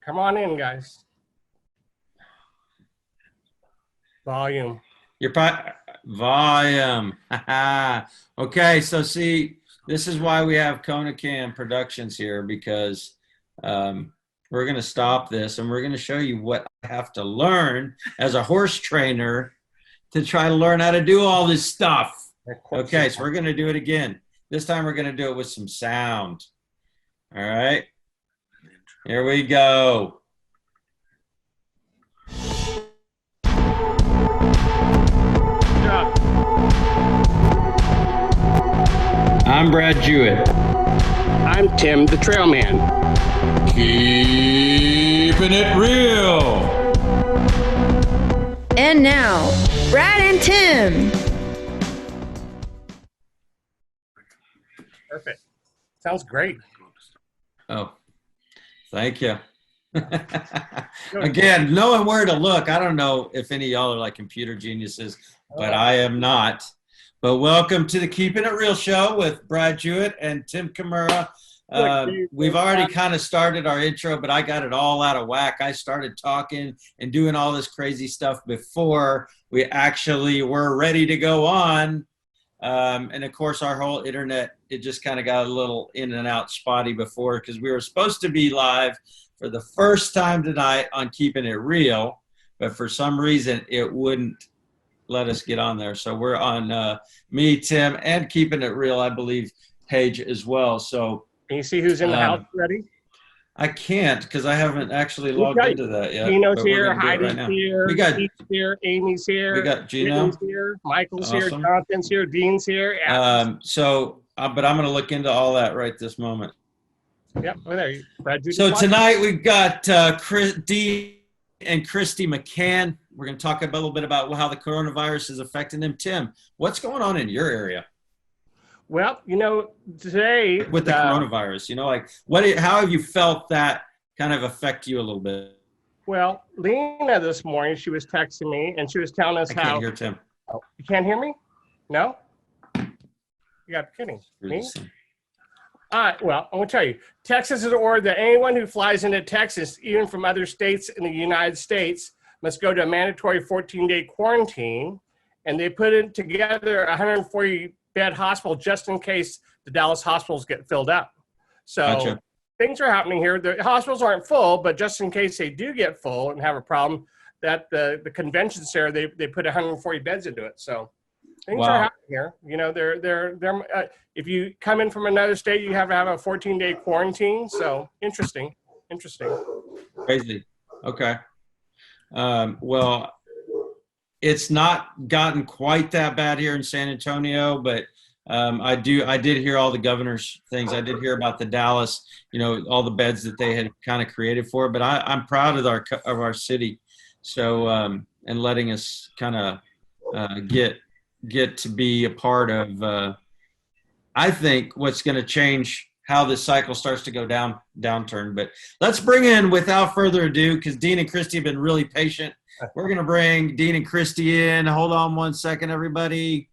Come on in, guys. Volume. Your volume. Okay, so see, this is why we have KIR Productions here, because we're going to stop this and we're going to show you what I have to learn as a horse trainer to try to learn how to do all this stuff. Okay, so we're going to do it again. This time we're going to do it with some sound. All right, here we go. I'm Brad Jewett. I'm Tim, the trail man. Keeping it real. And now, Brad and Tim. Perfect. Sounds great. Oh, thank you. Again, knowing where to look. I don't know if any of y'all are like computer geniuses, but I am not. But welcome to the Keeping It Real show with Brad Jewett and Tim Kimura. We've already kind of started our intro, but I got it all out of whack. I started talking and doing all this crazy stuff before we actually were ready to go on. And of course, our whole internet, it just kind of got a little in and out spotty before, because we were supposed to be live for the first time tonight on Keeping It Real, but for some reason it wouldn't let us get on there. So we're on me, Tim, and Keeping It Real, I believe, page as well. So can you see who's in the house already? I can't, because I haven't actually logged into that yet. Gino's here, Heidi's right here, we got Steve's here, Amy's here, we got Gino here, Michael's awesome. here, Jonathan's here, Dean's here. Yeah. But I'm going to look into all that right this moment. Yep, well, there you Brad. So tonight we've got Dean and Kristy McCann. We're going to talk a little bit about how the coronavirus is affecting them. Tim, what's going on in your area? Well, today with the coronavirus, how have you felt that kind of affect you a little bit? Well, Lena this morning, she was texting me and she was telling us how. I can't hear Tim. Oh, you can't hear me? No? You got kidding me? All right, well, I'm going to tell you. Texas has ordered that anyone who flies into Texas, even from other states in the United States, must go to a mandatory 14-day quarantine, and they put it together a 140-bed hospital just in case the Dallas hospitals get filled up. So gotcha. Things are happening here. The hospitals aren't full, but just in case they do get full and have a problem, that the convention center, they put 140 beds into it. So things are happening here. They're if you come in from another state, you have to have a 14-day quarantine. So interesting. Crazy. Okay. Well, it's not gotten quite that bad here in San Antonio, but I did hear all the governor's things. I did hear about the Dallas, all the beds that they had kind of created for it. But I'm proud of our city, so and letting us kind of get to be a part of. I think what's going to change how this cycle starts to go downturn. But let's bring in, without further ado, because Dean and Kristy have been really patient. We're going to bring Dean and Kristy in. Hold on one second, everybody.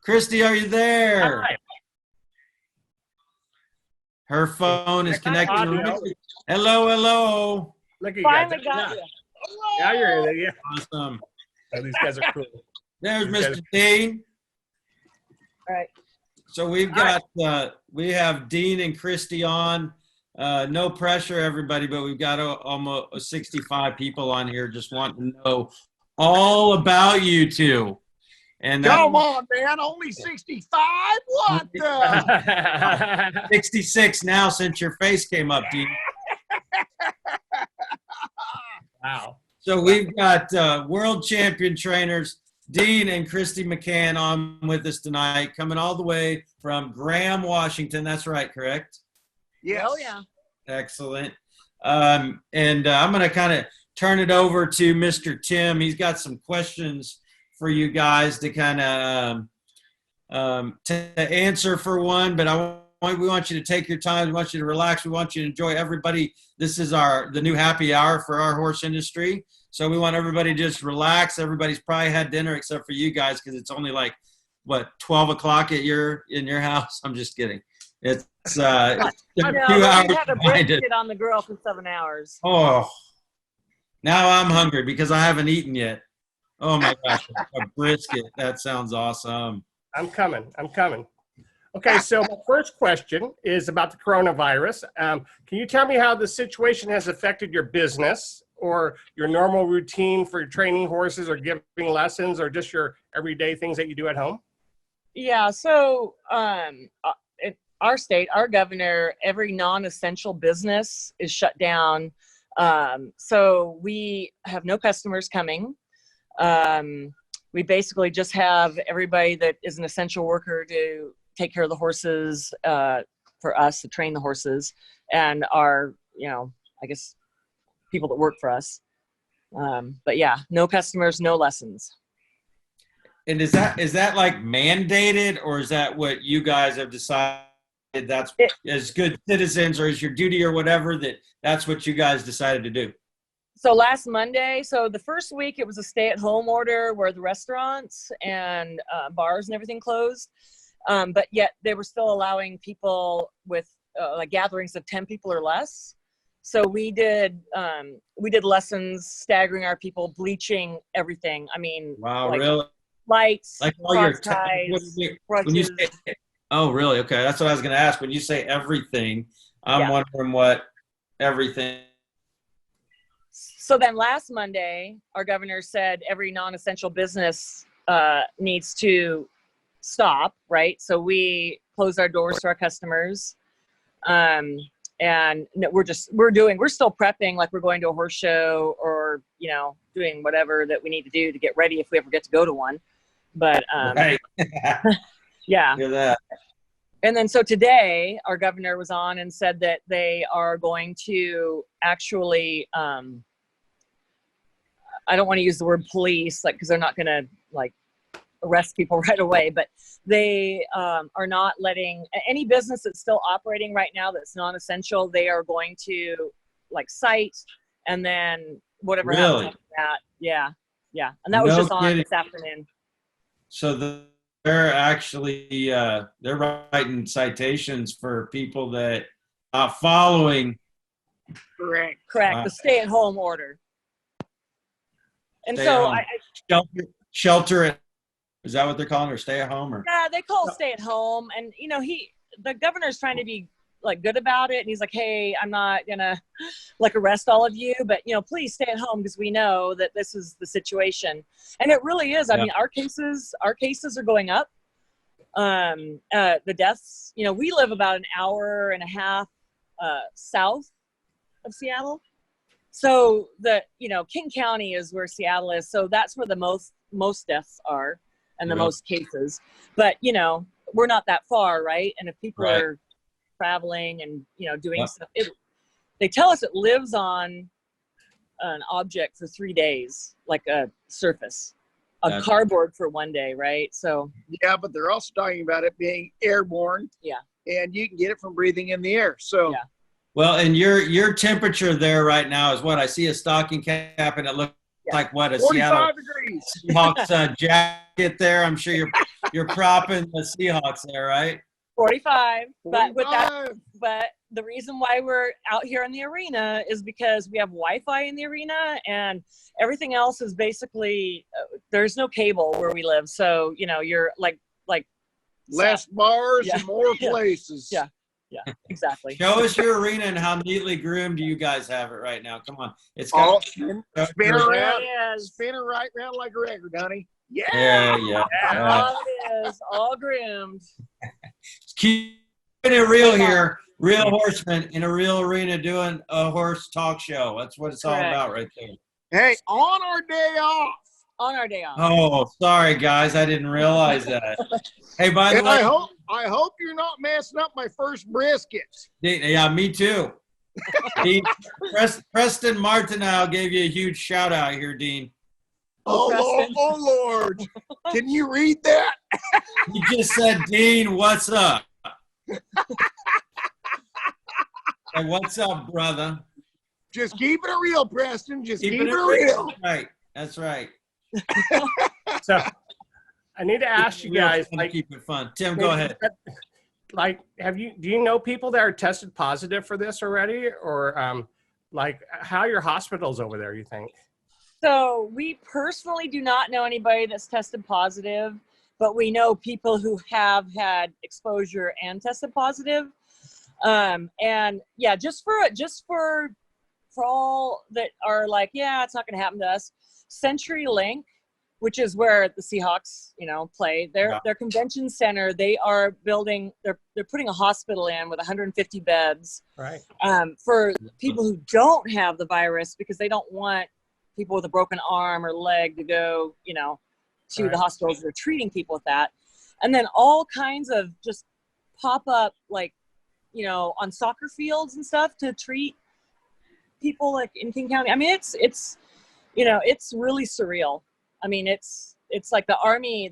Kristy, are you there? Hi. Her phone is connected. Hello. Look at you Finally guys. got you. Yeah, you're there. Yeah. Awesome. Oh, these guys are cool. There's Mr. Dean. All right. So we have Dean and Kristy on. No pressure, everybody, but we've got almost 65 people on here just wanting to know all about you two. And come on, man! Only 65? What the? 66 now since your face came up, Dean. Wow. So we've got world champion trainers Dean and Kristy McCann on with us tonight, coming all the way from Graham, Washington. That's right, correct? Yes. Oh, yeah. Excellent. I'm going to kind of turn it over to Mr. Tim. He's got some questions for you guys to kind of to answer for one, but we want you to take your time. We want you to relax. We want you to enjoy everybody. This is the new happy hour for our horse industry. So we want everybody to just relax. Everybody's probably had dinner except for you guys, because it's only like, 12 o'clock in your house? I'm just kidding. It's No, No, 2 but hours we had a behind it. brisket on the grill for 7 hours. Oh, now I'm hungry because I haven't eaten yet. Oh my gosh, a brisket. That sounds awesome. I'm coming. Okay, so my first question is about the coronavirus. Can you tell me how the situation has affected your business or your normal routine for training horses or giving lessons or just your everyday things that you do at home? Yeah, so in our state, our governor, every non-essential business is shut down. So we have no customers coming. We basically just have everybody that is an essential worker to take care of the horses, for us to train the horses, and our, I guess, people that work for us. But yeah, no customers, no lessons. And is that like mandated, or is that what you guys have decided that's as good citizens, or is your duty or whatever that's what you guys decided to do? So last Monday, so the first week it was a stay-at-home order where the restaurants and bars and everything closed. But yet they were still allowing people with like gatherings of 10 people or less. So we did lessons, staggering our people, bleaching everything. I mean, Wow, like really? lights, Like all your ties, when you crutches. say, oh, really? Okay, that's what I was going to ask. When you say everything, I'm Yeah. wondering what everything. So then last Monday, our governor said every non-essential business needs to stop, right? So we closed our doors to our customers. And we're still prepping, like we're going to a horse show or, doing whatever that we need to do to get ready if we ever get to go to one. But Right. yeah. Hear that? And then so today our governor was on and said that they are going to actually, I don't want to use the word police, like, because they're not going to like arrest people right away, but they are not letting any business that's still operating right now that's non-essential. They are going to like cite, and then whatever happens after that. Yeah. And that was just on this afternoon. So they're actually they're writing citations for people that are following. Correct. Wow. The stay-at-home order. And Stay so at home. Shelter it. Is that what they're calling it, or stay at home? Or yeah, they call it stay at home. And the governor's trying to be like good about it, and he's like, hey, I'm not gonna like arrest all of you, but please stay at home because we know that this is the situation. And it really is. I mean, our cases are going up. The deaths, we live about an hour and a half south of Seattle. So King County is where Seattle is. So that's where the most deaths are and the most cases. But, we're not that far, right? And if people are traveling and, doing stuff, they tell us it lives on an object for 3 days, like a surface, cardboard for 1 day, right? So Yeah, but they're also talking about it being airborne. Yeah. And you can get it from breathing in the air. So yeah. well, and your temperature there right now is what? I see a stocking cap, and it looks like what, a 45 Seattle degrees. Seahawks jacket there. I'm sure you're propping the Seahawks there, right? 45. But with that, 45. but the reason why we're out here in the arena is because we have Wi-Fi in the arena, and everything else is basically there's no cable where we live. So you're like Less bars and more Yeah. places. Yeah. Exactly. Show us your arena and how neatly groomed you guys have it right now. Come on, it's got All spin around, There it is. spin it right round like a record, honey. Yeah. yeah. All it is, all groomed. Keeping it real here, real horsemen in a real arena doing a horse talk show. That's what it's all Correct. about right there. Hey, on our day off. On our day off. Oh, sorry guys, I didn't realize that. Hey, by the And way, I hope you're not messing up my first brisket. yeah, me too. Dean, Preston Martineau gave you a huge shout out here, Dean. Oh Lord. Can you read that? He just said, Dean, what's up? Hey, what's up, brother? Just keep it real, Preston. Just keep it real. That's right. So I need to ask you guys, like, keep it fun. Tim, go ahead. like, do you know people that are tested positive for this already, or like how are your hospitals over there, you think? So we personally do not know anybody that's tested positive, but we know people who have had exposure and tested positive. And yeah, just for all that are like, yeah, it's not going to happen to us. CenturyLink, which is where the Seahawks, play, their convention center, they are building, they're putting a hospital in with 150 beds, Right. For people who don't have the virus, because they don't want people with a broken arm or leg to go, to Right. the hospitals. They're treating people with that. And then all kinds of just pop up, like, on soccer fields and stuff to treat people like in King County. I mean, it's really surreal. I mean, it's like the Army,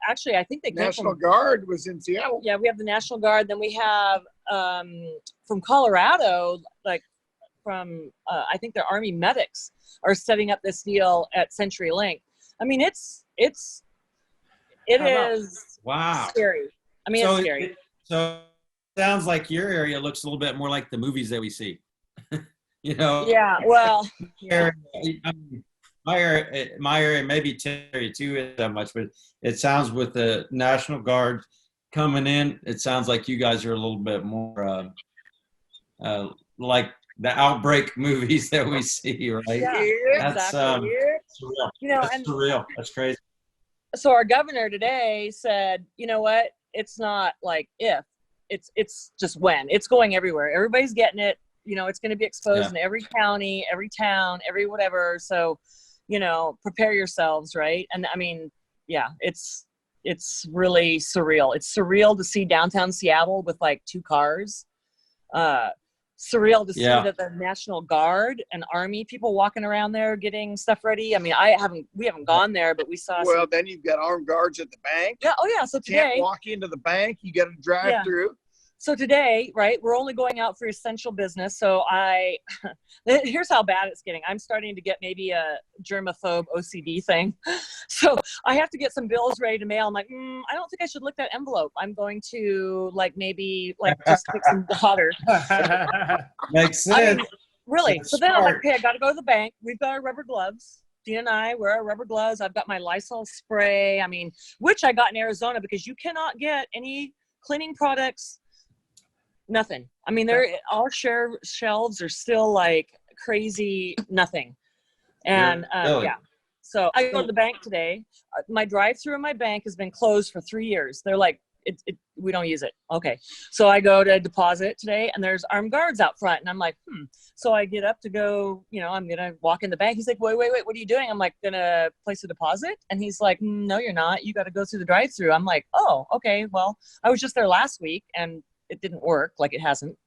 actually, I think they came National from, Guard was in Seattle. yeah, we have the National Guard. Then we have from Colorado, like from, I think the Army medics are setting up this deal at CenturyLink. I mean, it How about- is Wow. scary. I mean, it's scary. So it sounds like your area looks a little bit more like the movies that we see. Yeah, well, yeah. My area, maybe area too, isn't that much, but it sounds with the National Guard coming in, it sounds like you guys are a little bit more like the outbreak movies that we see, right? Yeah, That's exactly. surreal. That's surreal. That's crazy. So our governor today said, you know what? It's not like if, it's just when. It's going everywhere. Everybody's getting it. It's going to be exposed in every county, every town, every whatever. So, prepare yourselves, right? And I mean, yeah, it's really surreal. It's surreal to see downtown Seattle with like 2 cars. Surreal to see that the National Guard and Army people walking around there getting stuff ready. I mean, we haven't gone there, but we saw. Well, then you've got armed guards at the bank. Yeah. Oh yeah. So You today, can't walk into the bank. You got to drive through. So today, right, we're only going out for essential business. So here's how bad it's getting. I'm starting to get maybe a germaphobe OCD thing. So I have to get some bills ready to mail. I'm like, I don't think I should lick that envelope. I'm going to maybe just pick some water. Makes sense. I mean, really. That's So then I'm like, smart. okay, I got to go to the bank. We've got our rubber gloves. Dean and I wear our rubber gloves. I've got my Lysol spray. I mean, which I got in Arizona because you cannot get any cleaning products. Nothing. I mean, all shelves are still like crazy nothing. And Really? yeah. So I go to the bank today. My drive-through in my bank has been closed for 3 years. They're like, we don't use it. Okay. So I go to deposit today and there's armed guards out front. And I'm like, So I get up to go, I'm going to walk in the bank. He's like, wait, what are you doing? I'm like, going to place a deposit. And he's like, no, you're not. You got to go through the drive-through. I'm like, oh, okay. Well, I was just there last week and it didn't work, like it hasn't.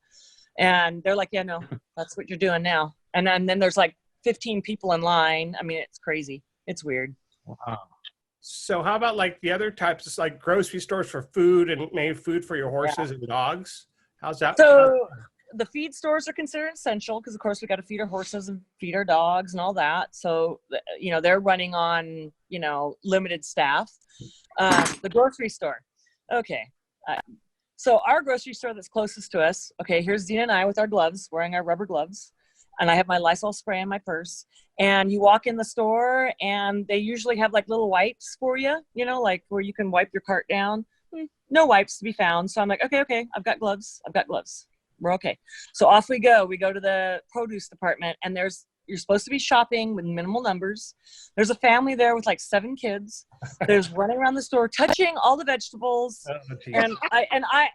And they're like, yeah, no, that's what you're doing now. And then there's like 15 people in line. I mean, it's crazy. It's weird. Wow. So how about like the other types, it's like grocery stores for food and maybe food for your horses and dogs? How's that? So the feed stores are considered essential because, of course, we got to feed our horses and feed our dogs and all that. So, they're running on, limited staff. The grocery store. Okay. So our grocery store that's closest to us, okay, here's Dina and I with our gloves, wearing our rubber gloves. And I have my Lysol spray in my purse. And you walk in the store and they usually have like little wipes for you, like where you can wipe your cart down. No wipes to be found. So I'm like, okay, I've got gloves. We're okay. So off we go. We go to the produce department and you're supposed to be shopping with minimal numbers. There's a family there with like 7 kids. There's running around the store, touching all the vegetables. And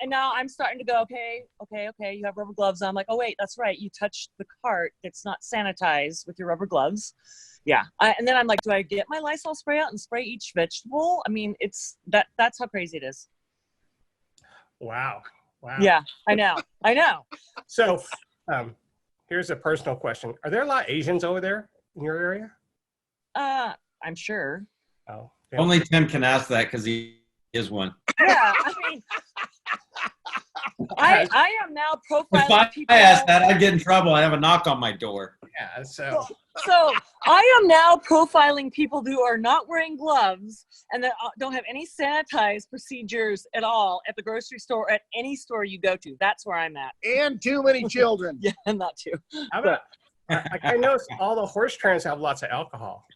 now I'm starting to go, okay. You have rubber gloves on. I'm like, oh wait, that's right. You touched the cart that's not sanitized with your rubber gloves. Yeah. And then I'm like, do I get my Lysol spray out and spray each vegetable? I mean, that's how crazy it is. Wow. Yeah, I know. So, here's a personal question. Are there a lot of Asians over there in your area? I'm sure. Oh, yeah. Only Tim can ask that because he is one. Yeah, I mean, I am now If profiling I people. asked that, I'd get in trouble. I have a knock on my door. Yeah. So So I am now profiling people who are not wearing gloves and that don't have any sanitized procedures at all at the grocery store or at any store you go to. That's where I'm at. And too many children. Yeah, and that too. how about? I noticed all the horse trainers have lots of alcohol.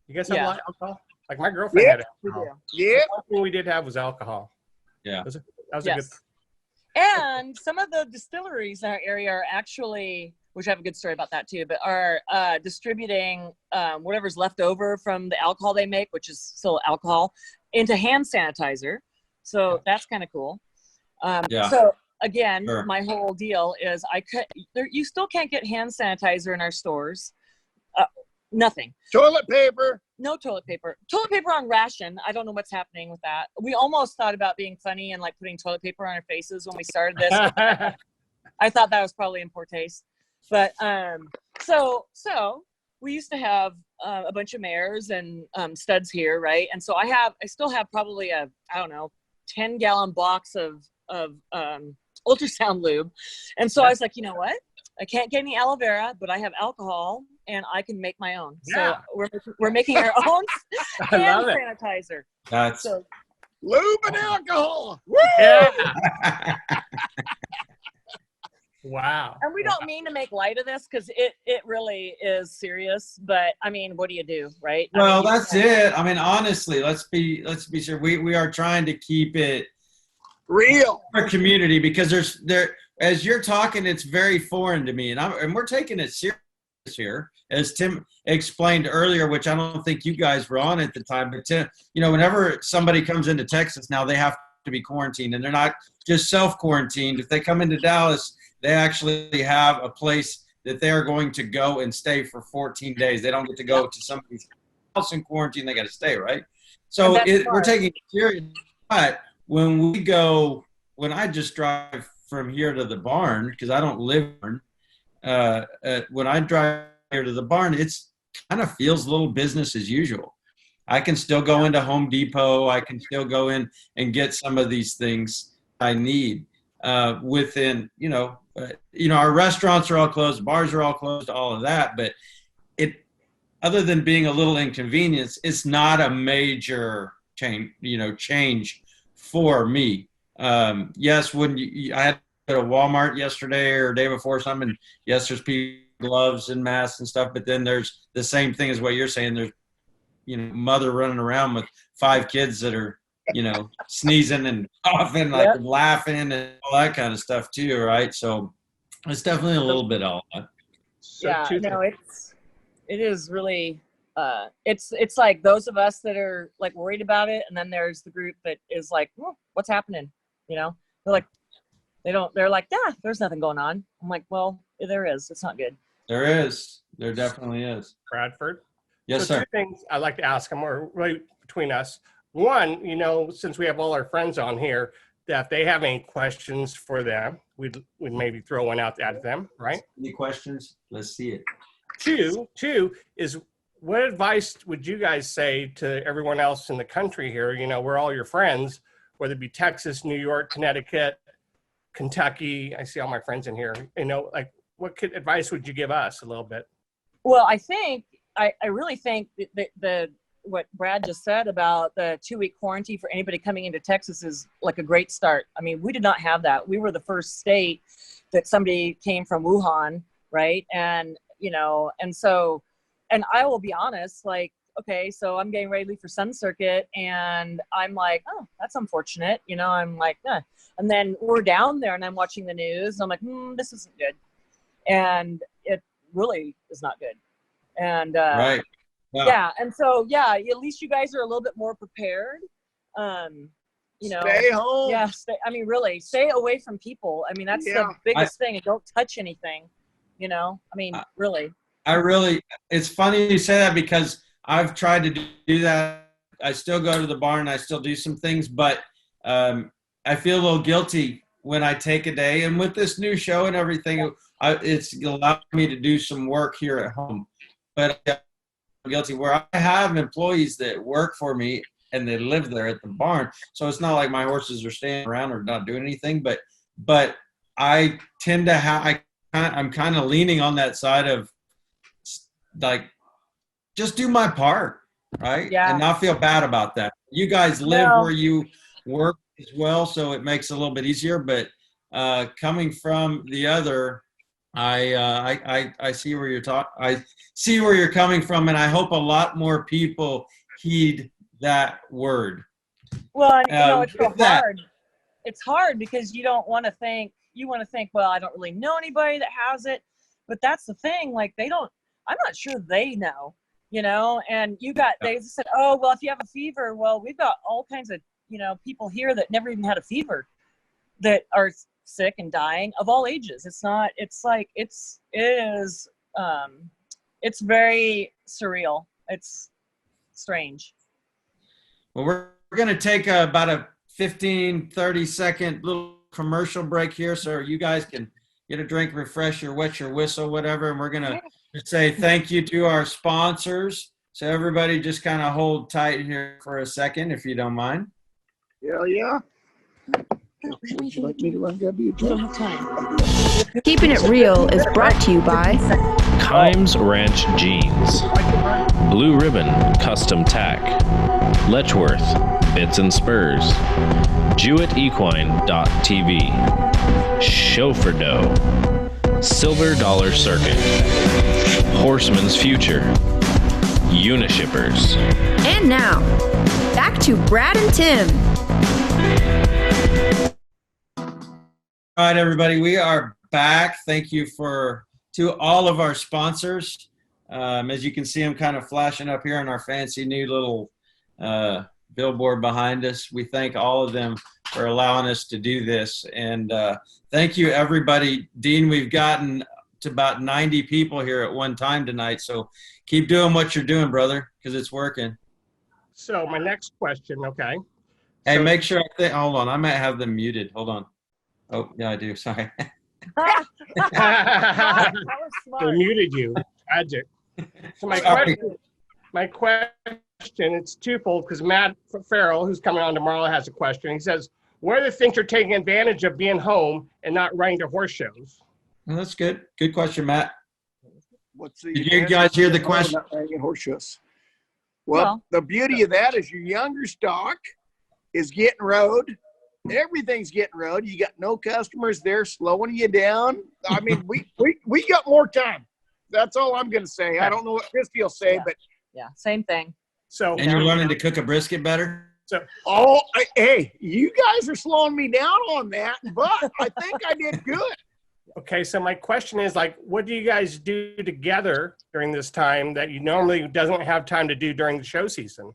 You guys have a lot of alcohol? Like my girlfriend Yeah, had We do. alcohol. Yeah. One thing we did have was alcohol. Yeah. That was a good. Yes. And some of the distilleries in our area are actually, which I have a good story about that too, but are distributing whatever's left over from the alcohol they make, which is still alcohol, into hand sanitizer. So that's kind of cool. Yeah. So again, Sure. my whole deal is you still can't get hand sanitizer in our stores. Nothing. Toilet paper. No toilet paper. Toilet paper on ration. I don't know what's happening with that. We almost thought about being funny and like putting toilet paper on our faces when we started this. I thought that was probably in poor taste. But so we used to have a bunch of mares and studs here, right? And so I still have probably a 10-gallon box of ultrasound lube. And so I was like, you know what? I can't get any aloe vera, but I have alcohol and I can make my own. Yeah. So we're making our own I hand love it. sanitizer. That's So Lube and alcohol. Yeah. Wow. and we don't mean to make light of this because it really is serious. But I mean, what do you do, right? I well, mean, that's it. I mean, honestly, let's be sure we are trying to keep it Real. our community because as you're talking, it's very foreign to me, and we're taking it serious here, as Tim explained earlier, which I don't think you guys were on at the time. But Tim, whenever somebody comes into Texas now, they have to be quarantined, and they're not just self-quarantined. If they come into Dallas, they actually have a place that they are going to go and stay for 14 days. They don't get to go to somebody's house in quarantine. They got to stay, right? So we're taking it serious. But when I just drive from here to the barn, because I don't live in, when I drive here to the barn, it's kind of feels a little business as usual. I can still go into Home Depot. I can still go in and get some of these things I need within, our restaurants are all closed, bars are all closed, all of that. But other than being a little inconvenience, it's not a major change for me. Yes, when I had to go to Walmart yesterday or day before something, and yes, there's people gloves and masks and stuff, but then there's the same thing as what you're saying. There's, mother running around with 5 kids that are, sneezing and coughing, like laughing and all that kind of stuff too, right? So it's definitely a little bit all that. So it is really it's like those of us that are like worried about it, and then there's the group that is like, what's happening? They're like, they're like, there's nothing going on. I'm like, well, there is. It's not good. There is. There definitely is. Bradford. Yes, so sir. 2 things I'd like to ask them are right between us. One, since we have all our friends on here, that if they have any questions for them, we'd maybe throw one out at them, right? Any questions? Let's see it. Two is, what advice would you guys say to everyone else in the country here? We're all your friends, whether it be Texas, New York, Connecticut, Kentucky. I see all my friends in here. Like, what advice would you give us a little bit? Well, I really think that what Brad just said about the 2-week quarantine for anybody coming into Texas is like a great start. I mean, we did not have that. We were the first state that somebody came from Wuhan, right? And, and I will be honest, like, okay, so I'm getting ready to leave for Sun Circuit, and I'm like, oh, that's unfortunate. I'm like, and then we're down there and I'm watching the news and I'm like, this isn't good. And it really is not good. And right. Yeah. And so, at least you guys are a little bit more prepared. Stay home. Yeah. Really, stay away from people. I mean, that's the biggest thing. And don't touch anything, really. It's funny you say that because I've tried to do that. I still go to the barn. I still do some things, but I feel a little guilty when I take a day. And with this new show and everything, it's allowed me to do some work here at home. But I'm guilty where I have employees that work for me and they live there at the barn. So it's not like my horses are standing around or not doing anything. But I tend to I'm kind of leaning on that side of like just do my part, right? Yeah. And not feel bad about that. You guys live No. where you work as well, so it makes it a little bit easier. But coming from the other, I see where I see where you're coming from, and I hope a lot more people heed that word. Well, and, it's so with that- hard. It's hard because you don't want to think. You want to think, well, I don't really know anybody that has it, but that's the thing. Like they don't. I'm not sure they know. And they said, oh, well, if you have a fever, well, we've got all kinds of people here that never even had a fever, that are sick and dying of all ages. It's very surreal. It's strange. Well, we're going to take about a 15, 30-second little commercial break here so you guys can get a drink, refresh your wet your whistle, whatever. And we're going to say thank you to our sponsors. So everybody just kind of hold tight here for a second, if you don't mind. Yeah. Would you like me to run grab you a drink? Keeping It Real is brought to you by Kimes Ranch Jeans, Blue Ribbon Custom Tack, Letchworth Bits and Spurs, JewettEquine.tv, Chauffeur Silver Dollar Circuit, Horseman's Future, Unishippers. And now, back to Brad and Tim. All right, everybody, we are back. Thank you to all of our sponsors. As you can see, I'm kind of flashing up here on our fancy new little billboard behind us. We thank all of them for allowing us to do this. And thank you, everybody. Dean, we've gotten to about 90 people here at one time tonight. So keep doing what you're doing, brother, because it's working. So my next question, okay. Hey, make sure hold on. I might have them muted. Hold on. Oh, yeah, I do. Sorry. That was They smart. muted you. Tragic. So my question, it's twofold because Matt Farrell, who's coming on tomorrow, has a question. He says, what are the things you're taking advantage of being home and not running to horse shows? Well, that's good. Good question, Matt. Did you guys hear the question? Horse shows. Well, the beauty of that is your younger stock is getting rode. Everything's getting rode. You got no customers there slowing you down. I mean, we got more time. That's all I'm going to say. I don't know what Kristy will say, but Yeah, same thing. So, And you're learning to cook a brisket better? hey, you guys are slowing me down on that, but I think I did good. okay, so my question is, like, what do you guys do together during this time that you normally doesn't have time to do during the show season?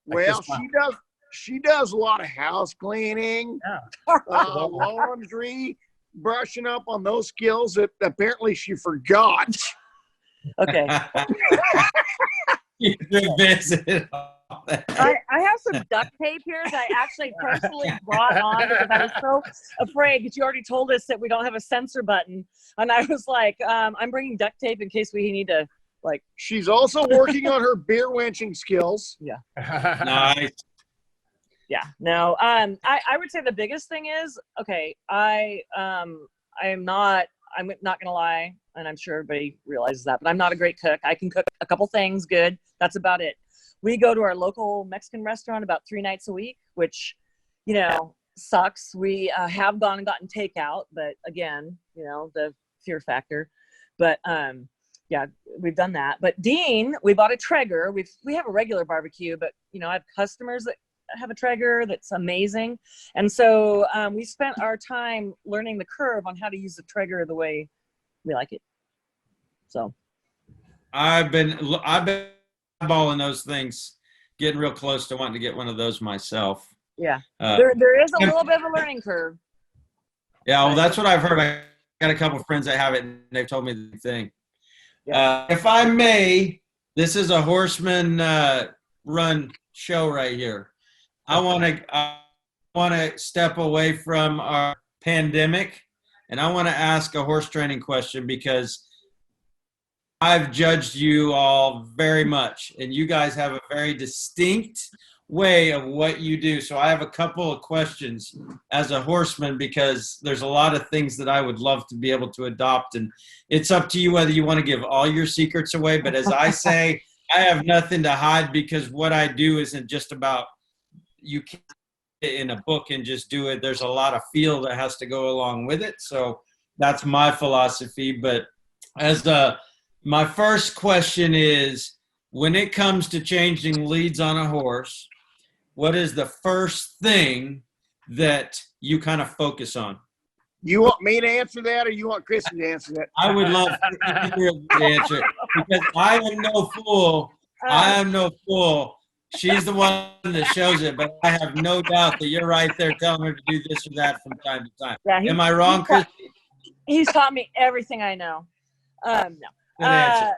Like Well, this month? she does a lot of house cleaning, Yeah. laundry, brushing up on those skills that apparently she forgot. Okay. You did visit. I have some duct tape here that I actually personally brought on because I was so afraid because you already told us that we don't have a censor button. And I was like, I'm bringing duct tape in case we need to, like. She's also working on her beer wenching skills. Nice. Yeah, no. I would say the biggest thing is, okay, I'm not gonna lie, and I'm sure everybody realizes that, but I'm not a great cook. I can cook a couple things good. That's about it. We go to our local Mexican restaurant about 3 nights a week, which, sucks. We have gone and gotten takeout, but again, the fear factor. But yeah, we've done that. But Dean, we bought a Traeger. We have a regular barbecue, but I have customers that have a Traeger that's amazing. And so we spent our time learning the curve on how to use the Traeger the way we like it. So I've been eyeballing those things, getting real close to wanting to get one of those myself. yeah, there is a little bit of a learning curve. Yeah, well, that's what I've heard. I got a couple of friends that have it, and they've told me the thing. If I may, this is a horseman run show right here. I want to step away from our pandemic, and I want to ask a horse training question because I've judged you all very much, and you guys have a very distinct way of what you do. So I have a couple of questions as a horseman, because there's a lot of things that I would love to be able to adopt, and it's up to you whether you want to give all your secrets away. But as I say, I have nothing to hide, because what I do isn't just about you can't get in a book and just do it. There's a lot of feel that has to go along with it. So that's my philosophy. But as my first question is, when it comes to changing leads on a horse, what is the first thing that you kind of focus on? You want me to answer that, or you want Kristy to answer that? I would love either of you to answer it, because I am no fool. I am no fool. She's the one that shows it, but I have no doubt that you're right there telling her to do this or that from time to time. Yeah, Am I wrong, Kristy? He's taught me everything I know. No. Good answer.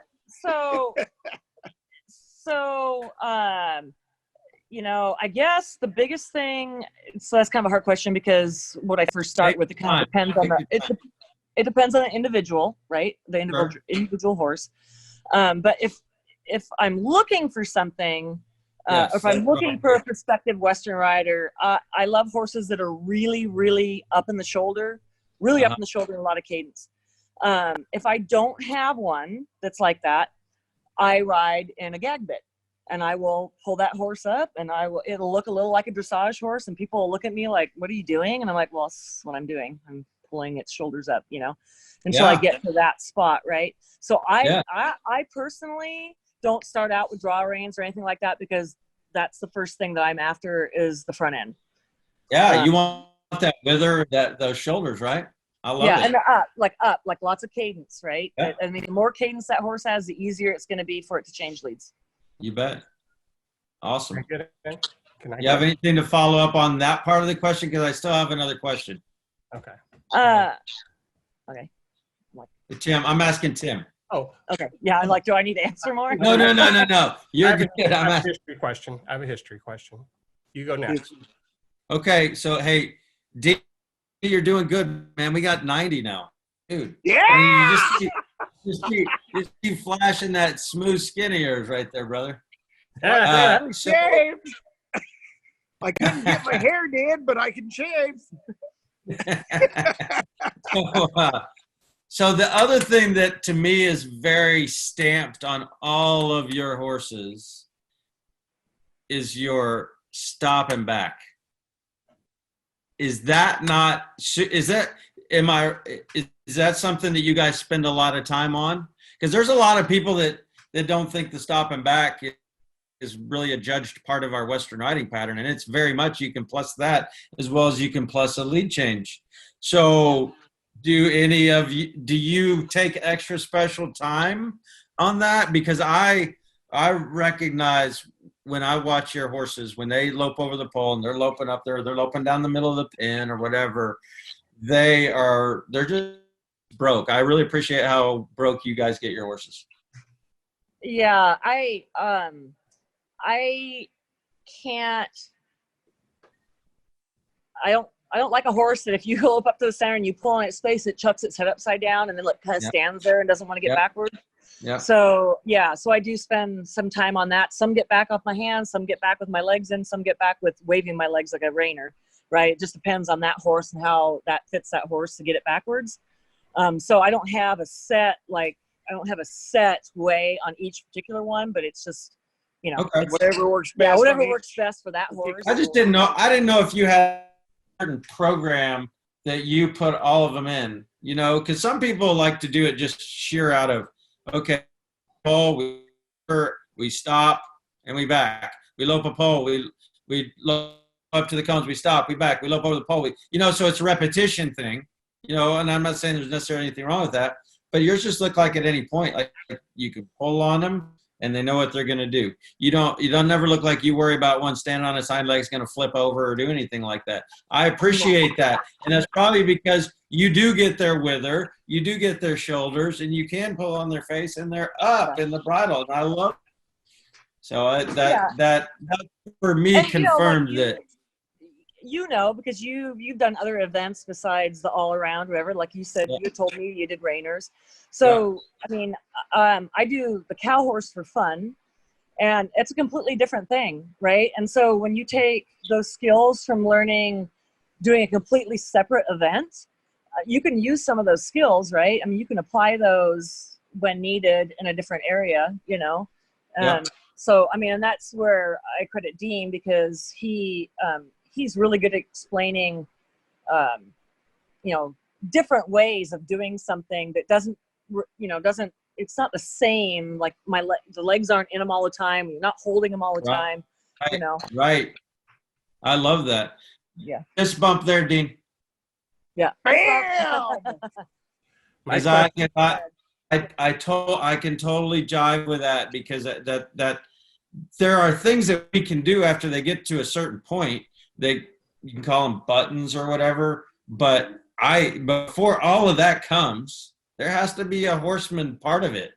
I guess the biggest thing, so that's kind of a hard question, because what I first start with, it kind of depends on it depends on the individual, right? The individual horse. But if I'm looking for something, if I'm looking for a prospective Western rider, I love horses that are really, really up in the shoulder, up in the shoulder, and a lot of cadence. If I don't have one that's like that, I ride in a gag bit, and I will pull that horse up, and it'll look a little like a dressage horse, and people will look at me like, what are you doing? And I'm like, well, that's what I'm doing. I'm pulling its shoulders up, until I get to that spot. Right. So I personally don't start out with draw reins or anything like that, because that's the first thing that I'm after is the front end. Yeah. You want that wither, those shoulders, right? I love it. And they're up, like lots of cadence, right? Yeah. I mean, the more cadence that horse has, the easier it's going to be for it to change leads. You bet. Awesome. Can I you have anything to follow up on that part of the question? Because I still have another question. Okay. Okay. Tim, I'm asking Tim. Oh. Okay. Yeah, I'm like, do I need to answer more? No. You're good. I have a history question. You go next. Okay. So, hey, D, you're doing good, man. We got 90 now. Dude. Yeah. I mean, you just keep flashing that smooth skin of yours right there, brother. I'm shaved. I couldn't get my hair did, but I can shave. So the other thing that to me is very stamped on all of your horses is your stop and back. Is that something that you guys spend a lot of time on? Because there's a lot of people that don't think the stop and back is really a judged part of our Western riding pattern. And it's very much, you can plus that as well as you can plus a lead change. So do you take extra special time on that? Because I recognize when I watch your horses, when they lope over the pole and they're loping up there, they're loping down the middle of the pin or whatever, they're just broke. I really appreciate how broke you guys get your horses. Yeah, I don't like a horse that if you go up to the center and you pull on its space, it chucks its head upside down and then it kind of stands there and doesn't want to get backward. Yeah. So I do spend some time on that. Some get back off my hands, some get back with my legs in, some get back with waving my legs like a reiner, right? It just depends on that horse and how that fits that horse to get it backwards. So I don't have a set way on each particular one, but it's just, whatever works best. Yeah, whatever works best for that horse. I didn't know if you had a certain program that you put all of them in, because some people like to do it just sheer out of, okay, pole, we stop and we back. We lope a pole, we lope up to the cones, we stop, we back, we lope over the pole. So it's a repetition thing, and I'm not saying there's necessarily anything wrong with that, but yours just look like at any point, like you can pull on them and they know what they're going to do. You don't never look like you worry about one standing on its hind legs going to flip over or do anything like that. I appreciate that. And that's probably because you do get their wither, you do get their shoulders, and you can pull on their face and they're up in the bridle. And I love it. So that for me and, confirmed that. Because you've done other events besides the all around, whatever. Like you said, you told me you did reiners. So, I mean, I do the cow horse for fun. And it's a completely different thing, right? And so when you take those skills from learning, doing a completely separate event, you can use some of those skills, right? I mean, you can apply those when needed in a different area, you know? So, I mean, and that's where I credit Dean, because he's really good at explaining, you know, different ways of doing something that doesn't, it's not the same. Like the legs aren't in them all the time. You're not holding them all the time, you know? Right. I love that. Yeah. Fist bump there, Dean. Yeah. As I can totally jive with that, because that there are things that we can do after they get to a certain point. You can call them buttons or whatever, but before all of that comes, there has to be a horseman part of it,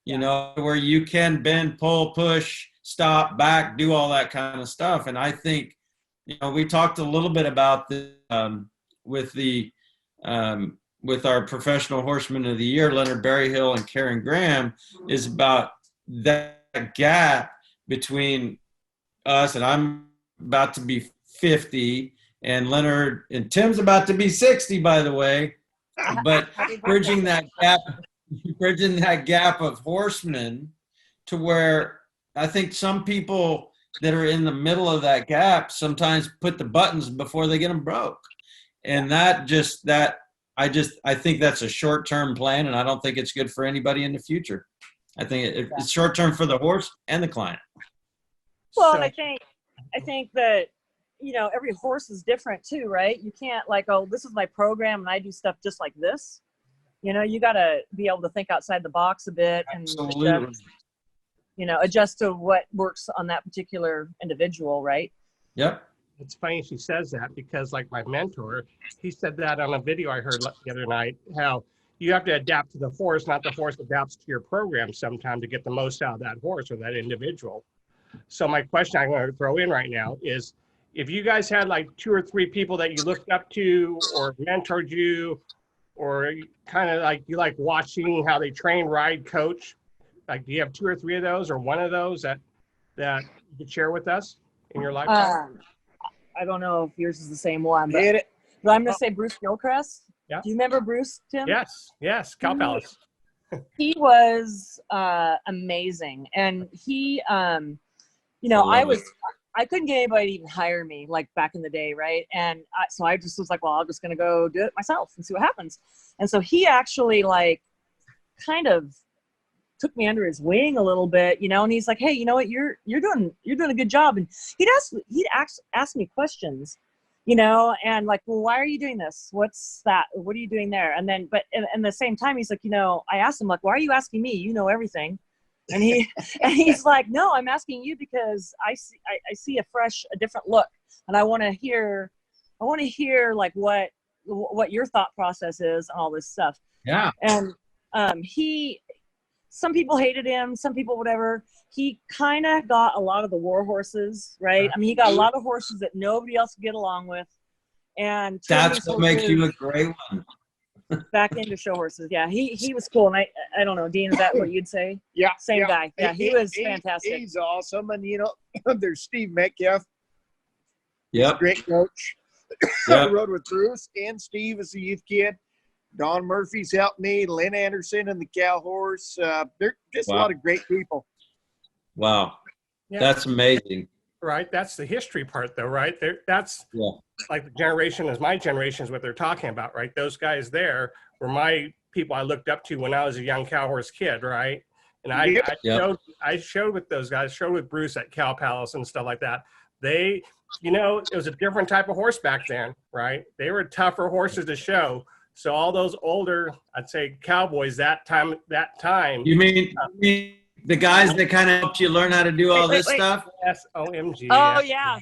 you know, where you can bend, pull, push, stop, back, do all that kind of stuff. And I think, you know, we talked a little bit about this with our professional horsemen of the year, Leonard Berryhill and Karen Graham, is about that gap between us, and I'm about to be 50, and Leonard and Tim's about to be 60, by the way. But bridging that gap of horsemen to where I think some people that are in the middle of that gap sometimes put the buttons before they get them broke. And I think that's a short-term plan, and I don't think it's good for anybody in the future. I think it's short-term for the horse and the client. Well, and I think that, you know, every horse is different too, right? You can't like, oh, this is my program and I do stuff just like this. You know, you got to be able to think outside the box a bit and adjust to what works on that particular individual, right? Yep. It's funny she says that, because like my mentor, he said that on a video I heard the other night, how you have to adapt to the horse, not the horse adapts to your program sometime to get the most out of that horse or that individual. So my question I'm going to throw in right now is, if you guys had like 2 or 3 people that you looked up to or mentored you, or kind of like you like watching how they train, ride, coach, like do you have 2 or 3 of those, or one of those that you could share with us in your lifetime? I don't know if yours is the same one, but I'm going to say Bruce Gilchrist. Yeah. Do you remember Bruce, Tim? Yes, Cow Palace. He was amazing, and he, I couldn't get anybody to even hire me like back in the day, right? And so I just was like, well, I'm just going to go do it myself and see what happens. And so he actually like kind of took me under his wing a little bit, you know, and he's like, hey, you know what, you're doing a good job. And he'd ask me questions, you know, and like, well, why are you doing this? What's that? What are you doing there? And then, but in the same time, he's like, you know, I asked him like, why are you asking me? You know everything. And he's like, no, I'm asking you because I see a different look, and I want to hear like what your thought process is and all this stuff. Yeah. And some people hated him, some people whatever. He kind of got a lot of the war horses, right? I mean, he got a lot of horses that nobody else could get along with, and that's what makes you a great one. Back into show horses. Yeah, he was cool. And I don't know, Dean, is that what you'd say? Yeah. Same guy. Yeah, he was fantastic. He's awesome. And, you know, there's Steve Metcalf. Yep. Great coach. I rode with Bruce and Steve as a youth kid. Don Murphy's helped me. Lynn Anderson and the cow horse. They're just a lot of great people. Wow. Yeah. That's amazing. Right. That's the history part, though, right? That's like the generation is my generation is what they're talking about, right? Those guys there were my people I looked up to when I was a young cow horse kid, right? And I showed with those guys, showed with Bruce at Cow Palace and stuff like that. They, you know, it was a different type of horse back then, right? They were tougher horses to show. So all those older, I'd say cowboys that time. You mean the guys that kind of helped you learn how to do all this stuff? Yes, OMG. Oh, yeah.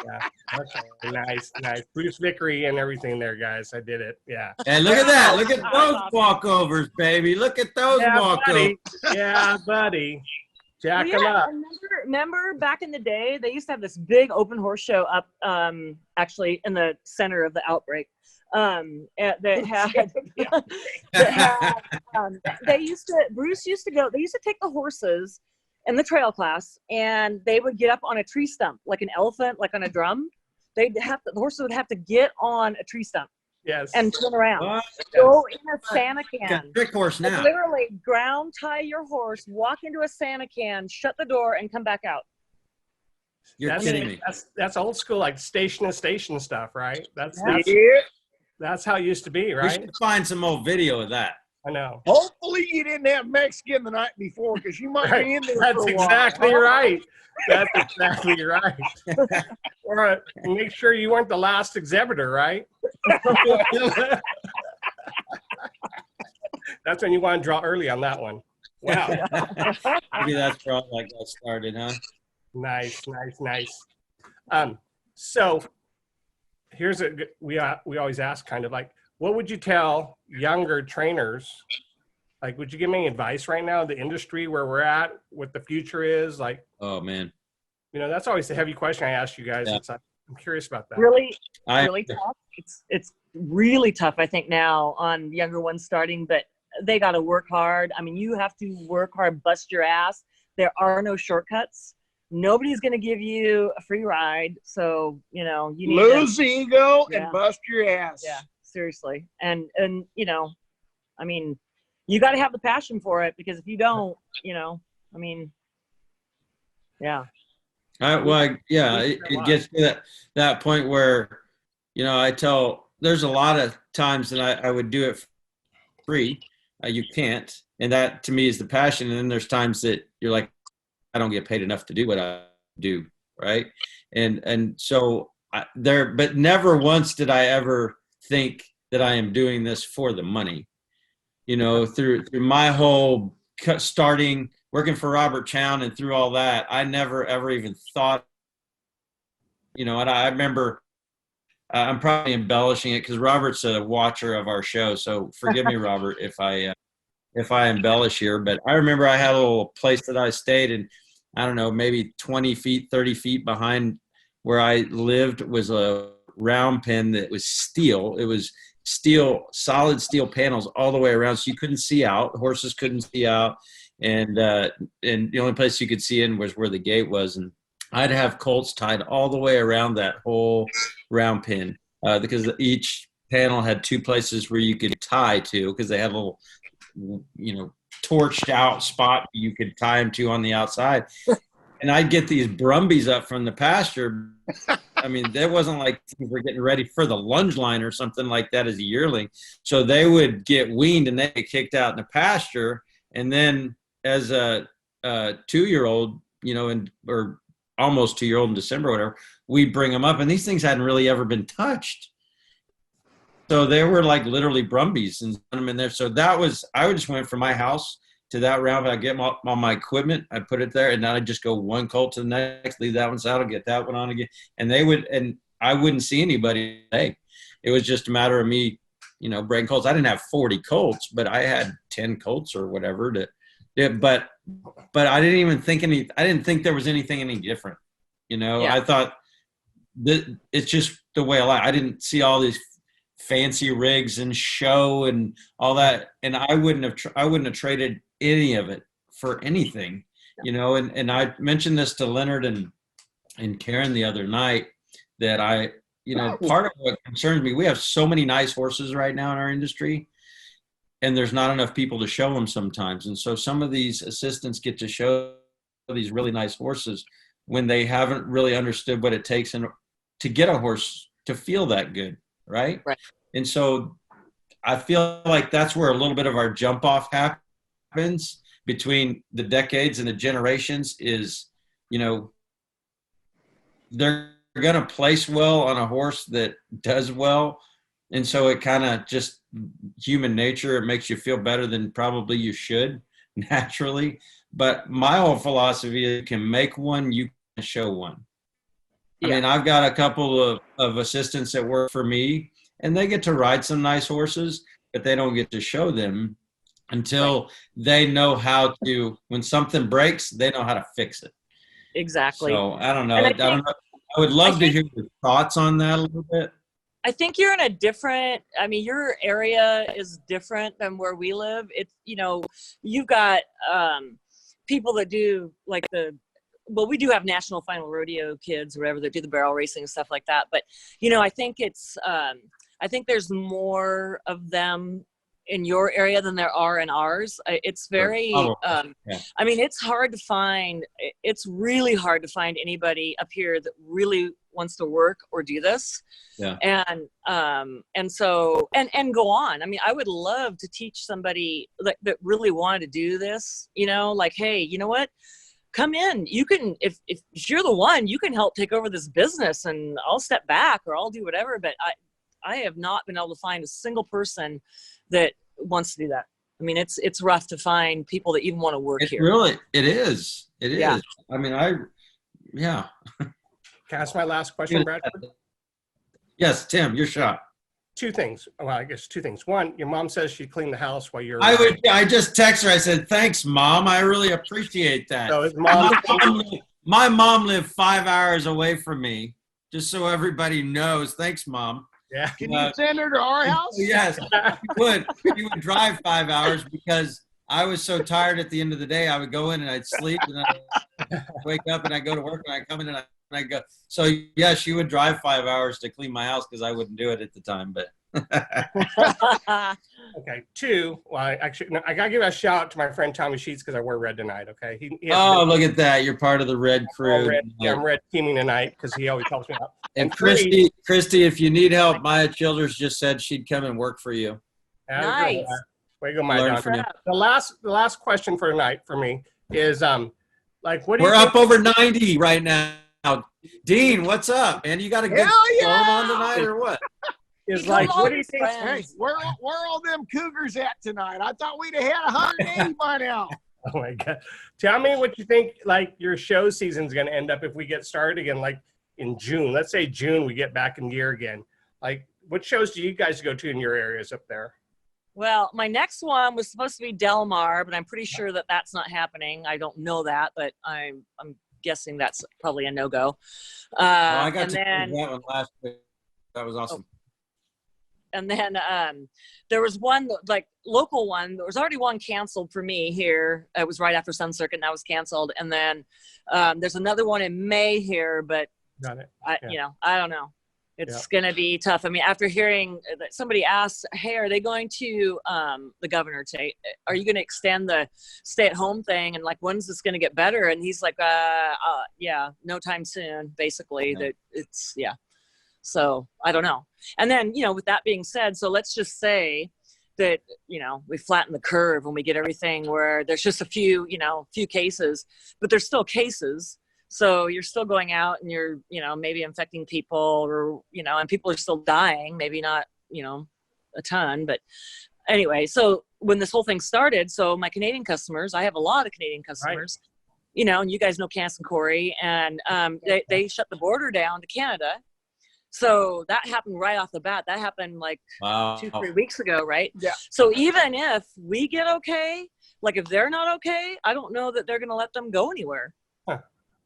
Yeah. Okay. Nice. Bruce Vickery and everything there, guys. I did it. Yeah. And look at that. Look at those walkovers, baby. Look at those walkovers. Buddy. Yeah, buddy. Jack them up. Remember back in the day, they used to have this big open horse show up actually in the center of the outbreak. Bruce used to take the horses in the trail class, and they would get up on a tree stump like an elephant, like on a drum. The horses would have to get on a tree stump. Yes. And turn around. What? Go in a Santa Got can. a trick horse Like, now. literally ground tie your horse, walk into a Santa can, shut the door, and come back out. You're kidding me. That's old school, like station to station stuff, right? That's how it used to be, We right? should find some old video of that. I know. Hopefully you didn't have Mexican the night before, because you might be in there That's for a while. exactly right. That's exactly right. Or make sure you weren't the last exhibitor, right? That's when you want to draw early on that one. Wow. Maybe that's where all that got started, huh? Nice. So here's we always ask kind of like, what would you tell younger trainers? Like, would you give me any advice right now, the industry where we're at, what the future is? Like, Oh man. that's always the heavy question I ask you guys. Yeah. It's like, I'm curious about that. Really I tough. It's really tough, I think, now on younger ones starting, but they got to work hard. I mean, you have to work hard, bust your ass. There are no shortcuts. Nobody's going to give you a free ride. So, you need Lose ego Yeah. and bust your ass. Yeah, seriously. And I mean, you got to have the passion for it, because if you don't, yeah. It gets to that point where, there's a lot of times that I would do it for free. You can't. And that to me is the passion. And then there's times that you're like, I don't get paid enough to do what I do. Right. And so but never once did I ever think that I am doing this for the money. Through my whole starting working for Robert Chown and through all that, I never ever even thought, and I remember, I'm probably embellishing it because Robert's a watcher of our show, so forgive me, Robert, if I embellish here. But I remember I had a little place that I stayed in, I don't know, maybe 20 feet, 30 feet behind where I lived was a round pen that was steel. It was solid steel panels all the way around, so you couldn't see out. Horses couldn't see out, and the only place you could see in was where the gate was. And I'd have colts tied all the way around that whole round pen because each panel had two places where you could tie to, because they had a little, torched out spot you could tie them to on the outside. And I'd get these brumbies up from the pasture. I mean, there wasn't like we're getting ready for the lunge line or something like that as a yearling. So they would get weaned and they get kicked out in the pasture. And then as a 2-year-old, or almost 2-year-old in December or whatever, we bring them up. And these things hadn't really ever been touched. So they were like literally brumbies and them in there. So I just went from my house to that round. I get all my equipment, I put it there, and then I just go one colt to the next, leave that one saddle, get that one on again. And I wouldn't see anybody today. It was just a matter of me, breaking colts. I didn't have 40 colts, but I had 10 colts or whatever but I didn't even think I didn't think there was anything any different. Yeah. I thought that it's just the way I didn't see all these fancy rigs and show and all that. And I wouldn't have traded any of it for anything, and I mentioned this to Leonard and Karen the other night that part of what concerns me, we have so many nice horses right now in our industry, and there's not enough people to show them sometimes. And so some of these assistants get to show these really nice horses when they haven't really understood what it takes to get a horse to feel that good. Right. And so I feel like that's where a little bit of our jump off happens between the decades and the generations is, they're going to place well on a horse that does well. And so it kind of just human nature, it makes you feel better than probably you should naturally. But my whole philosophy is you can make one, you can show one. Yeah. I mean, I've got a couple of assistants that work for me, and they get to ride some nice horses, but they don't get to show them until they know how to, when something breaks, they know how to fix it. Exactly. So I don't know. I would love to hear your thoughts on that a little bit. I think you're in a different, your area is different than where we live. It's, you've got people that do like we do have national final rodeo kids or whatever that do the barrel racing and stuff like that. But, I think I think there's more of them in your area than there are in ours. It's very, I mean, it's really hard to find anybody up here that really wants to work or do this. Yeah. And so go on. I mean, I would love to teach somebody that really wanted to do this, like, hey, you know what? Come in. You can, if you're the one, you can help take over this business and I'll step back or I'll do whatever. But I have not been able to find a single person that wants to do that. I mean, it's rough to find people that even want to work here. Really, it is. It is. Yeah. I mean, yeah. Can I ask my last question, Brad? Yes, Tim, your shot. Two things. Well, I guess two things. One, your mom says she cleaned the house while you're. I just texted her. I said, "Thanks, Mom. I really appreciate that." So his mom. My mom lived 5 hours away from me. Just so everybody knows. Thanks, Mom. Yeah. Can you send her to our house? Yes, you would. You would drive 5 hours because I was so tired at the end of the day. I would go in and I'd sleep and I'd wake up and I'd go to work and I'd come in and I'd go. So, yeah, she would drive 5 hours to clean my house because I wouldn't do it at the time. But Okay. Two, well, I got to give a shout out to my friend Tommy Sheets because I wear red tonight, okay? Look at that. You're part of the red crew. I'm red teaming tonight because he always helps me out. And Kristy, if you need help, Maya Childers just said she'd come and work for you. Nice. Way to go, Maya. The last question for tonight for me is, what do We're up over 90 right now. Dean, what's up, man? You got a good phone on tonight or what? What do you think? Hey, where all them Cougars at tonight? I thought we'd have had 180 by now. Oh my God. Tell me what you think your show season's going to end up if we get started again, in June. Let's say June we get back in gear again. What shows do you guys go to in your areas up there? Well, my next one was supposed to be Del Mar, but I'm pretty sure that that's not happening. I don't know that, but I'm guessing that's probably a no-go. I got to do that one last week. That was awesome. And then there was one, local one. There was already one canceled for me here. It was right after Sun Circuit, and that was canceled. And then there's another one in May here, but Got it. I don't know. It's going to be tough. I mean, after hearing that somebody asked, hey, are they going to, the governor today, are you going to extend the stay-at-home thing? And when's this going to get better? And he's like, yeah, no time soon, basically. That it's, yeah. So I don't know. And then, with that being said, so let's just say that, we flatten the curve and we get everything where there's just a few cases, but there's still cases. So you're still going out and you're, maybe infecting people or, and people are still dying, maybe not, a ton, but anyway, so when this whole thing started, so my Canadian customers, I have a lot of Canadian customers, and you guys know Cass and Corey, and they shut the border down to Canada. So that happened right off the bat. That happened 2-3 weeks ago, right? Yeah. So even if we get okay, if they're not okay, I don't know that they're going to let them go anywhere. Huh.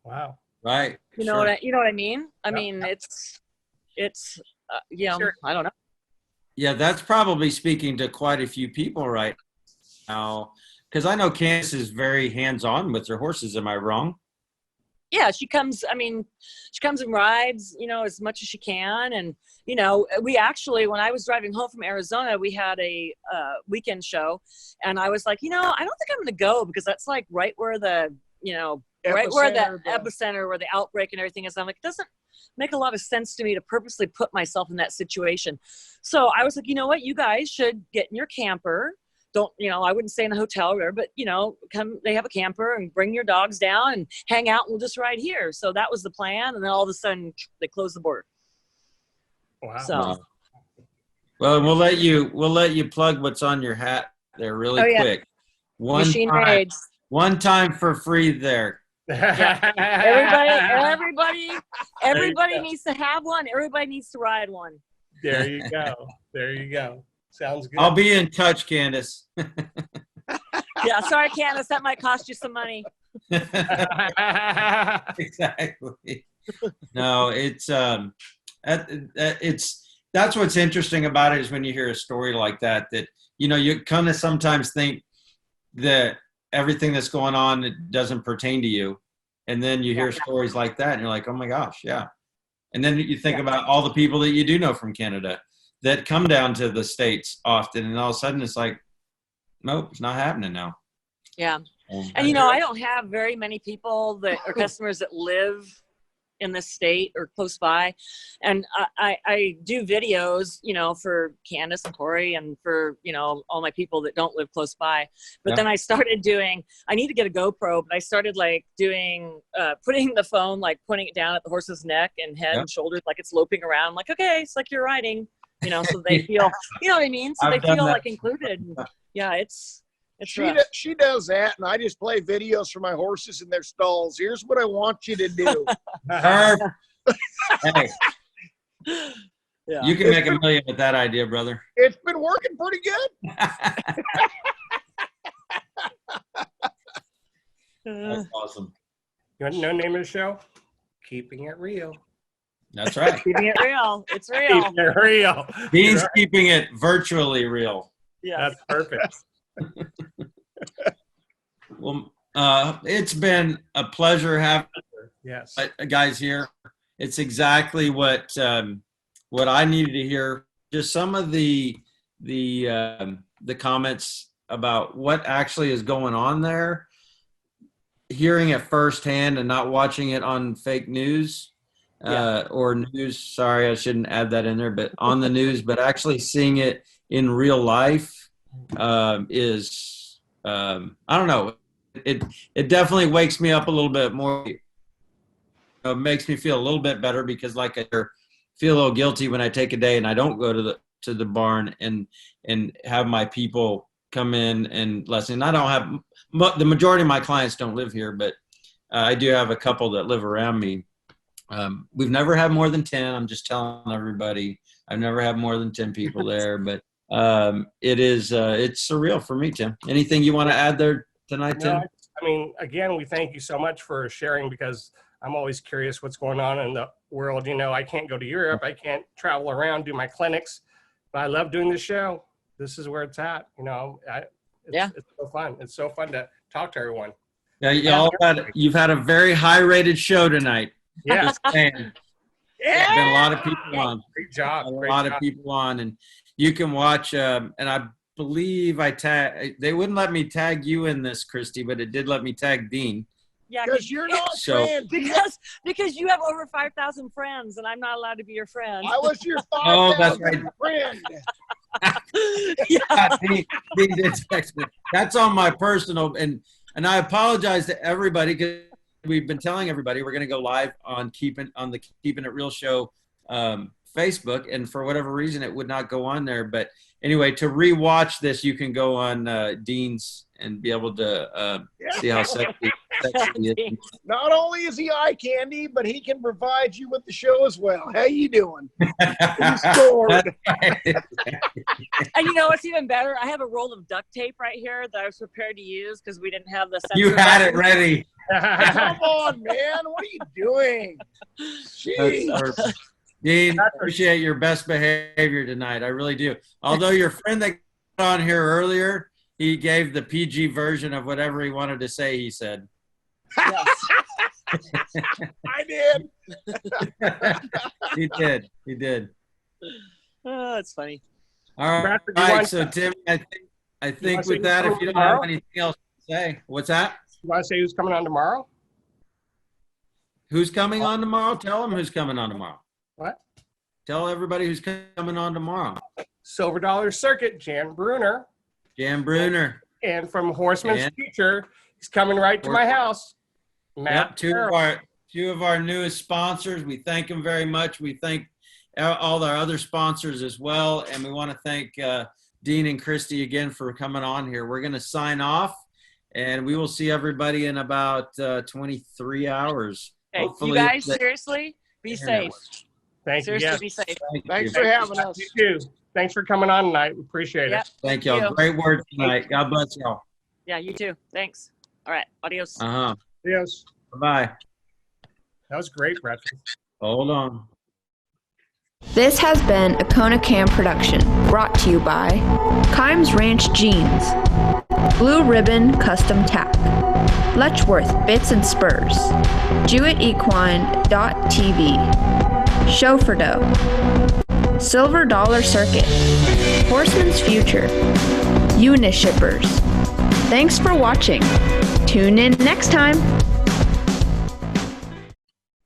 Wow. Right. You know what I mean? I mean, it's Sure. I don't know. Yeah, that's probably speaking to quite a few people right now, because I know Candace is very hands-on with her horses. Am I wrong? Yeah, she comes and rides, as much as she can. And, we actually, when I was driving home from Arizona, we had a weekend show. And I was like, I don't think I'm going to go because that's right where the, right where the epicenter, where the outbreak and everything is. I'm like, it doesn't make a lot of sense to me to purposely put myself in that situation. So I was like, you know what, you guys should get in your camper. Don't, I wouldn't stay in a hotel or whatever, but, come, they have a camper and bring your dogs down and hang out and we'll just ride here. So that was the plan. And then all of a sudden they closed the border. Wow. So. Well, we'll let you plug what's on your hat there really quick. Machine made. One time for free there. Yeah. Everybody needs to have one. Everybody needs to ride one. There you go. Sounds good. I'll be in touch, Candace. Yeah, sorry, Candace. That might cost you some money. Exactly. No, it's that's what's interesting about it is when you hear a story like that you kind of sometimes think that everything that's going on that doesn't pertain to you. And then you hear stories like that and you're like, oh my gosh, yeah. And then you think about all the people that you do know from Canada that come down to the States often. And all of a sudden it's like, nope, it's not happening now. Yeah. And, you know, I don't have very many people that are customers that live in the state or close by. And I do videos, you know, for Candace and Corey and for, you know, all my people that don't live close by. But then I started doing, I need to get a GoPro, but I started like doing, putting the phone, like pointing it down at the horse's neck and head and shoulders, like it's loping around. I'm like, okay, it's like you're riding, you know, so they feel, you know what I mean? So they feel like included. Yeah, she does that, and I just play videos for my horses in their stalls. Here's what I want you to do. Hey, you can make $1 million with that idea, brother. It's been working pretty good. That's awesome. You want to know the name of the show? Keeping It Real. That's right. Keeping it real. It's real. Keeping It Real. Dean's keeping it virtually real. Yeah, that's perfect. Well, it's been a pleasure having guys here. It's exactly what I needed to hear. Just some of the comments about what actually is going on there, hearing it firsthand and not watching it on fake news or news. Sorry, I shouldn't add that in there, but on the news, but actually seeing it in real life is I don't know. It definitely wakes me up a little bit more. It makes me feel a little bit better because like I feel a little guilty when I take a day and I don't go to the barn and have my people come in and listen. I don't have the majority of my clients don't live here, but I do have a couple that live around me. We've never had more than 10. I'm just telling everybody I've never had more than 10 people there, but it's surreal for me, Tim. Anything you want to add there tonight, Tim? No, I mean, again, we thank you so much for sharing because I'm always curious what's going on in the world. You know, I can't go to Europe. I can't travel around, do my clinics, but I love doing the show. This is where it's at. You know, it's so fun. It's so fun to talk to everyone. Yeah, you've had a very high-rated show tonight. Yeah. There's been a lot of people on. Great job. A lot of people on, and you can watch. And I believe they wouldn't let me tag you in this, Kristy, but it did let me tag Dean. Yeah, because you're not friends. Because you have over 5,000 friends, and I'm not allowed to be your friend. I was your 5,000 friend. Dean did text me. That's on my personal, and I apologize to everybody because we've been telling everybody we're going to go live on the Keeping It Real show Facebook, and for whatever reason it would not go on there. But anyway, to rewatch this, you can go on Dean's and be able to see how sexy he is. Not only is he eye candy, but he can provide you with the show as well. How you doing? You scored. And you know what's even better? I have a roll of duct tape right here that I was prepared to use because we didn't have the sensor. You had it ready. Come on, man. What are you doing? Jeez. Dean, appreciate your best behavior tonight. I really do. Although your friend that got on here earlier, he gave the PG version of whatever he wanted to say, he said. Yes. I did. He did. Oh, that's funny. All right. So, Tim, I think with that, if you don't have anything else to say, what's that? You want to say who's coming on tomorrow? Who's coming on tomorrow? Tell them who's coming on tomorrow. What? Tell everybody who's coming on tomorrow. Silver Dollar Circuit, Jan Bruner. And from Horseman's Future, He's coming right to my house. Yep, two of our newest sponsors. We thank them very much. We thank all our other sponsors as well. And we want to thank Dean and Kristy again for coming on here. We're going to sign off, and we will see everybody in about 23 hours. Okay, you guys, seriously, be safe. Thank you. Seriously, be safe. Thanks for having us. You too. Thanks for coming on tonight. We appreciate it. Thank y'all. Great work tonight. God bless y'all. Yeah, you too. Thanks. All right. Adios. Adios. Bye-bye. That was great, Brett. Hold on. This has been a Kona Cam production, brought to you by Kimes Ranch Jeans, Blue Ribbon Custom Tack, Letchworth Bits and Spurs, JewettEquine.tv, Chauffeur Dough, Silver Dollar Circuit, Horseman's Future, Unishippers. Thanks for watching. Tune in next time.